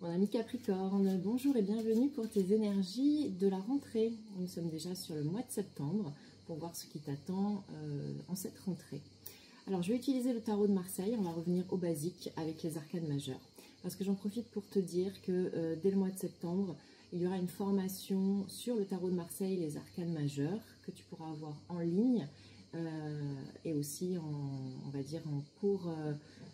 Mon ami Capricorne, bonjour et bienvenue pour tes énergies de la rentrée. Nous sommes déjà sur le mois de septembre pour voir ce qui t'attend en cette rentrée. Alors je vais utiliser le tarot de Marseille, on va revenir au basique avec les arcanes majeures. Parce que j'en profite pour te dire que dès le mois de septembre, il y aura une formation sur le tarot de Marseille, les arcanes majeures, que tu pourras avoir en ligne et aussi on va dire en cours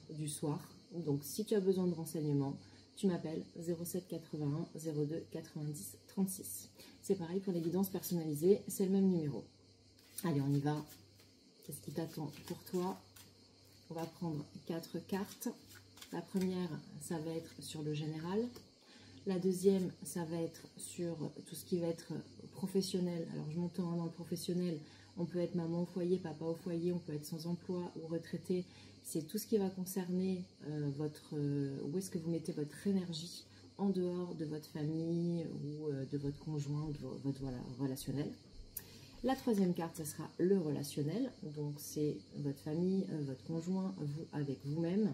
du soir. Donc si tu as besoin de renseignements, tu m'appelles 07 81 02 90 36. C'est pareil pour les guidances personnalisées, c'est le même numéro. Allez, on y va. Qu'est-ce qui t'attend pour toi? On va prendre 4 cartes. La première, ça va être sur le général. La deuxième, ça va être sur tout ce qui va être professionnel. Alors, je monte dans le professionnel. On peut être maman au foyer, papa au foyer, on peut être sans emploi ou retraité. C'est tout ce qui va concerner où est-ce que vous mettez votre énergie en dehors de votre famille ou de votre conjoint ou de votre relationnel. La troisième carte, ce sera le relationnel. Donc, c'est votre famille, votre conjoint, vous avec vous-même.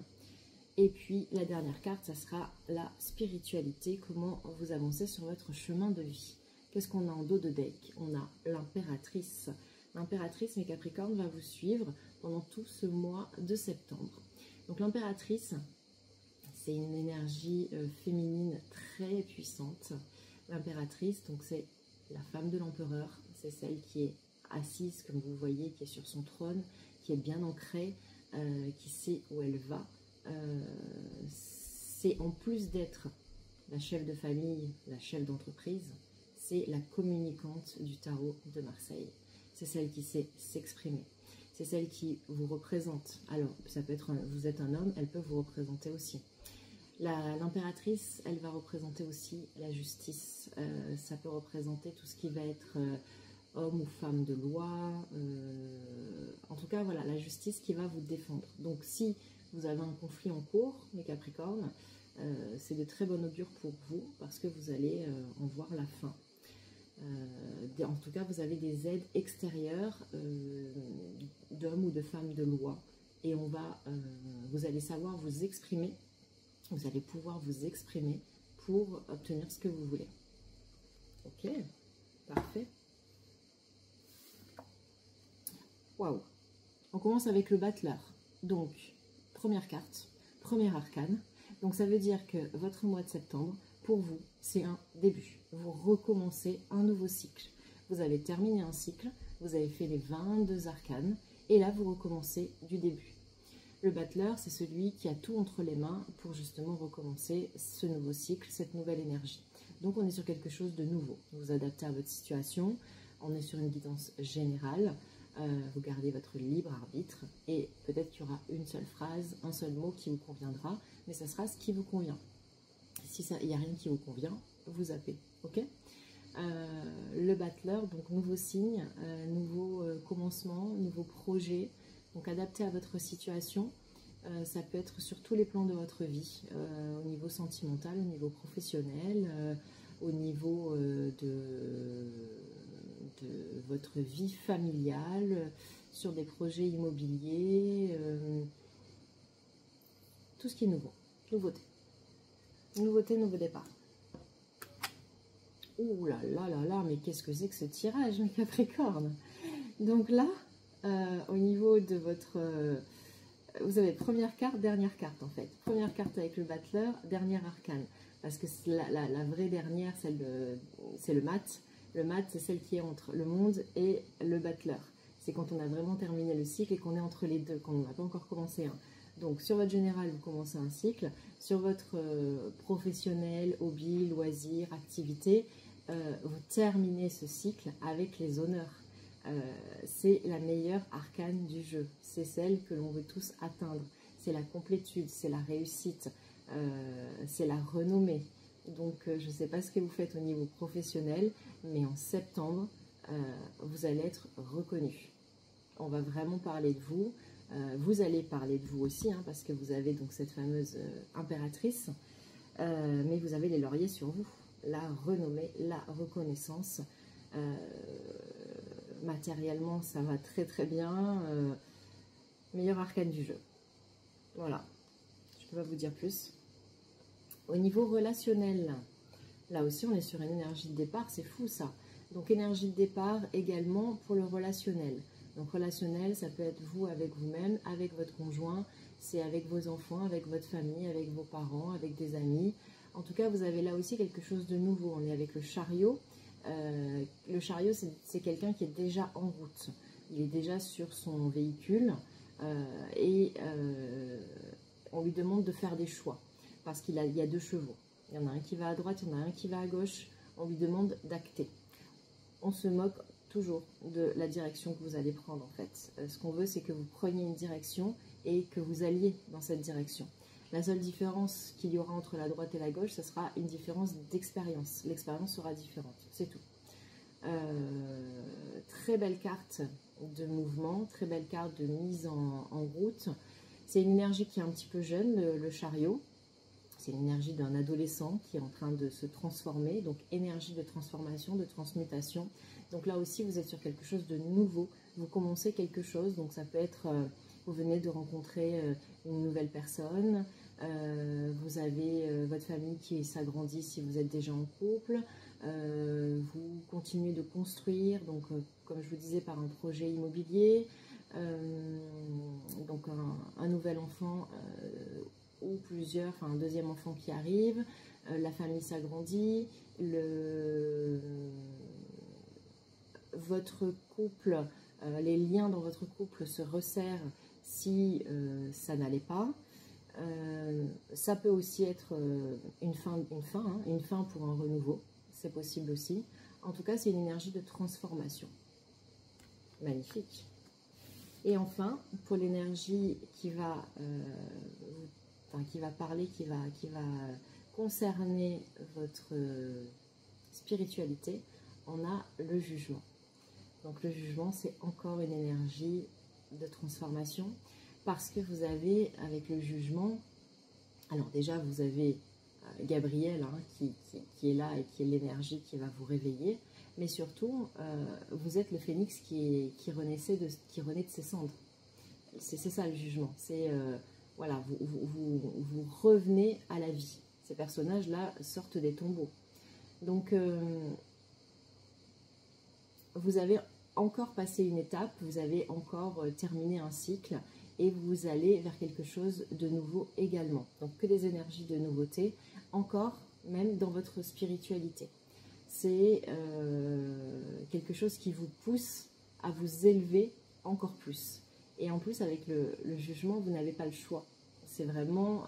Et puis, la dernière carte, ça sera la spiritualité. Comment vous avancez sur votre chemin de vie. Qu'est-ce qu'on a en dos de deck? On a l'impératrice. L'impératrice, mes Capricornes, va vous suivre pendant tout ce mois de septembre. Donc, l'impératrice, c'est une énergie féminine très puissante. L'impératrice, donc c'est la femme de l'empereur. C'est celle qui est assise, comme vous voyez, qui est sur son trône, qui est bien ancrée, qui sait où elle va. C'est en plus d'être la chef de famille, la chef d'entreprise, c'est la communicante du tarot de Marseille. C'est celle qui sait s'exprimer. C'est celle qui vous représente. Alors, ça peut être, vous êtes un homme, elle peut vous représenter aussi. L'impératrice, elle va représenter aussi la justice. Ça peut représenter tout ce qui va être homme ou femme de loi. En tout cas, voilà, la justice qui va vous défendre. Donc, si vous avez un conflit en cours, les Capricornes, c'est de très bon augure pour vous parce que vous allez en voir la fin. En tout cas, vous avez des aides extérieures d'hommes ou de femmes de loi et vous allez savoir vous exprimer, vous allez pouvoir vous exprimer pour obtenir ce que vous voulez. Ok, parfait. Waouh. On commence avec le battleur. Donc, première carte, premier arcane. Donc, ça veut dire que votre mois de septembre, pour vous, c'est un début. Vous recommencez un nouveau cycle. Vous avez terminé un cycle, vous avez fait les 22 arcanes, et là, vous recommencez du début. Le battleur, c'est celui qui a tout entre les mains pour justement recommencer ce nouveau cycle, cette nouvelle énergie. Donc, on est sur quelque chose de nouveau. Vous vous adaptez à votre situation, on est sur une guidance générale. Vous gardez votre libre arbitre et peut-être qu'il y aura une seule phrase, un seul mot qui vous conviendra, mais ça sera ce qui vous convient. Si il n'y a rien qui vous convient, vous zappez, ok? Le battleur, donc nouveau signe, nouveau commencement, nouveau projet, donc adapté à votre situation. Ça peut être sur tous les plans de votre vie, au niveau sentimental, au niveau professionnel, au niveau de votre vie familiale, sur des projets immobiliers, tout ce qui est nouveau, nouveauté. Nouveauté, nouveau départ. Ouh là là là là, mais qu'est-ce que c'est que ce tirage, mes Capricornes? Donc là, au niveau de votre... vous avez première carte, dernière carte en fait. Première carte avec le battleur, dernière arcane. Parce que la vraie dernière, c'est le mat. Le mat, c'est celle qui est entre le monde et le battleur. C'est quand on a vraiment terminé le cycle et qu'on est entre les deux, quand on n'a pas encore commencé un. Donc, sur votre général, vous commencez un cycle. Sur votre professionnel, hobby, loisir, activité, vous terminez ce cycle avec les honneurs. C'est la meilleure arcane du jeu. C'est celle que l'on veut tous atteindre. C'est la complétude, c'est la réussite, c'est la renommée. Donc, je ne sais pas ce que vous faites au niveau professionnel, mais en septembre, vous allez être reconnu. On va vraiment parler de vous. Vous allez parler de vous aussi, hein, parce que vous avez donc cette fameuse impératrice, mais vous avez les lauriers sur vous. La renommée, la reconnaissance. Matériellement, ça va très très bien. Meilleur arcane du jeu. Voilà. Je ne peux pas vous dire plus. Au niveau relationnel, là aussi on est sur une énergie de départ, c'est fou ça. Donc énergie de départ également pour le relationnel. Donc relationnel, ça peut être vous avec vous-même, avec votre conjoint, c'est avec vos enfants, avec votre famille, avec vos parents, avec des amis. En tout cas, vous avez là aussi quelque chose de nouveau. On est avec le chariot. Le chariot, c'est quelqu'un qui est déjà en route. Il est déjà sur son véhicule et on lui demande de faire des choix parce qu'il y a deux chevaux. Il y en a un qui va à droite, il y en a un qui va à gauche. On lui demande d'acter. On se moque toujours de la direction que vous allez prendre en fait. Ce qu'on veut, c'est que vous preniez une direction et que vous alliez dans cette direction. La seule différence qu'il y aura entre la droite et la gauche, ce sera une différence d'expérience. L'expérience sera différente, c'est tout. Très belle carte de mouvement, très belle carte de mise en route. C'est une énergie qui est un petit peu jeune, le chariot. C'est l'énergie d'un adolescent qui est en train de se transformer, donc énergie de transformation, de transmutation. Donc là aussi, vous êtes sur quelque chose de nouveau. Vous commencez quelque chose, donc ça peut être, vous venez de rencontrer une nouvelle personne, vous avez votre famille qui s'agrandit si vous êtes déjà en couple, vous continuez de construire, donc comme je vous disais, par un projet immobilier, donc un nouvel enfant ou plusieurs, enfin un deuxième enfant qui arrive, la famille s'agrandit, votre couple, les liens dans votre couple se resserrent si ça n'allait pas. Ça peut aussi être une fin pour un renouveau, c'est possible aussi. En tout cas, c'est une énergie de transformation. Magnifique. Et enfin, pour l'énergie qui va parler, qui va concerner votre spiritualité, on a le jugement. Donc le jugement, c'est encore une énergie de transformation parce que vous avez, avec le jugement, alors déjà vous avez Gabriel qui est là et qui est l'énergie qui va vous réveiller, mais surtout vous êtes le phénix qui renaît de ses cendres. C'est ça le jugement, c'est voilà, vous revenez à la vie. Ces personnages-là sortent des tombeaux. Donc vous avez encore passé une étape, vous avez encore terminé un cycle et vous allez vers quelque chose de nouveau également. Donc que des énergies de nouveauté, encore même dans votre spiritualité. C'est quelque chose qui vous pousse à vous élever encore plus. Et en plus, avec le jugement, vous n'avez pas le choix. C'est vraiment,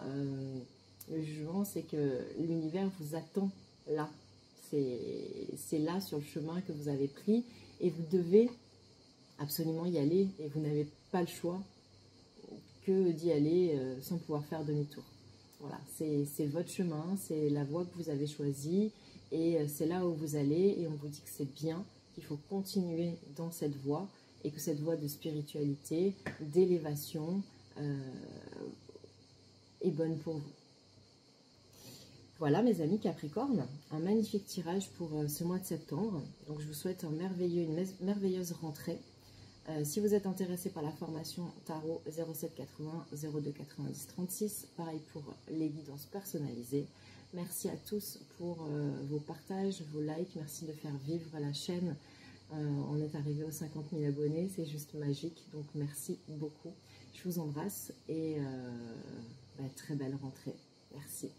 le jugement, c'est que l'univers vous attend là. C'est là, sur le chemin que vous avez pris, et vous devez absolument y aller, et vous n'avez pas le choix que d'y aller sans pouvoir faire demi-tour. Voilà, c'est votre chemin, c'est la voie que vous avez choisie, et c'est là où vous allez, et on vous dit que c'est bien, qu'il faut continuer dans cette voie, et que cette voie de spiritualité, d'élévation, est bonne pour vous. Voilà mes amis Capricorne, un magnifique tirage pour ce mois de septembre. Donc je vous souhaite une merveilleuse rentrée. Si vous êtes intéressé par la formation Tarot 07 80 02 90 36, pareil pour les guidances personnalisées. Merci à tous pour vos partages, vos likes, merci de faire vivre la chaîne. On est arrivé aux 50 000 abonnés, c'est juste magique, donc merci beaucoup. Je vous embrasse et très belle rentrée. Merci.